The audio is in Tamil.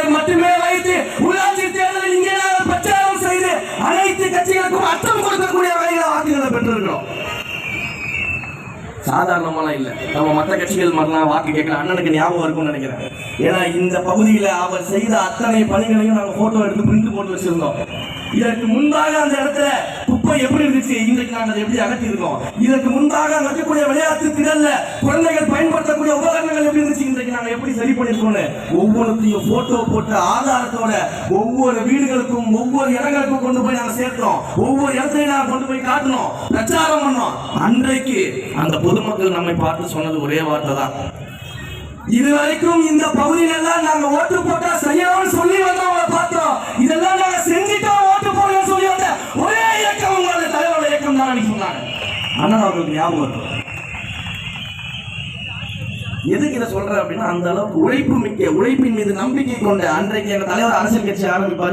என்பதை மட்டுமே வைத்து உள்ளாட்சி தேர்தலில் இங்கே நாங்கள் பிரச்சாரம் செய்து அனைத்து கட்சிகளுக்கும் அர்த்தம் கொடுக்கக்கூடிய வகையில் வாக்குகளை பெற்றிருக்கிறோம். சாதாரணமாலாம் இல்ல. நம்ம மற்ற கட்சிகள் மாதிரிலாம் வாக்கு கேட்கலாம். அண்ணனுக்கு ஞாபகம் இருக்கும்னு நினைக்கிறேன். ஏன்னா இந்த பகுதியில அவர் செய்த அத்தனை பணிகளையும் நாங்கள் போட்டோ எடுத்து பிரிண்ட் போட்டு வச்சிருந்தோம். இதற்கு முன்பாக அந்த இடத்துல குப்பை எப்படி இருந்துச்சு, இன்றைக்கு நாங்கள் எப்படி அகற்றி இருக்கோம். இதற்கு முன்பாக அங்க இருக்கக்கூடிய விளையாட்டு திடல்ல குழந்தைகள் பயன்படுத்தக்கூடிய உபகரணங்கள் எப்படி இருந்துச்சு, இன்றைக்கு நாங்கள் எப்படி சரி பண்ணிருக்கோம்னு ஒவ்வொருத்தையும் போட்டோ போட்டு ஆதாரத்தோட ஒவ்வொரு வீடுகளுக்கும் ஒவ்வொரு இடங்களுக்கும் கொண்டு போய் நாங்கள் சேர்த்தோம். ஒவ்வொரு இடத்தையும் நாங்கள் கொண்டு போய் காட்டணும், பிரச்சாரம் பண்ணோம். அன்றைக்கு அந்த பொதுமக்கள் நம்மை பார்த்து சொன்னது ஒரே வார்த்தை தான், இதுவரைக்கும் இந்த பகுதியிலெல்லாம் நாங்க ஓட்டு போட்டா செய்யணும்னு சொல்லி வந்தவங்களை பார்த்தோம், இதெல்லாம் நாங்க செஞ்சுட்டோம் ஓட்டு போடணும்னு சொல்லி வந்த ஒரே இயக்கம் உங்களோட தலைவரோட இயக்கம் தான் சொன்னாங்க. ஆனா அவங்களுக்கு ஞாபகம் இருக்கும். எதுக்கு இதை சொல்றேன் அப்படின்னா, அந்த அளவுக்கு உழைப்பின் மீது நம்பிக்கை கொண்ட அன்றைக்கு எங்க தலைவர் அரசியல் கட்சி ஆரம்பிப்பாரு.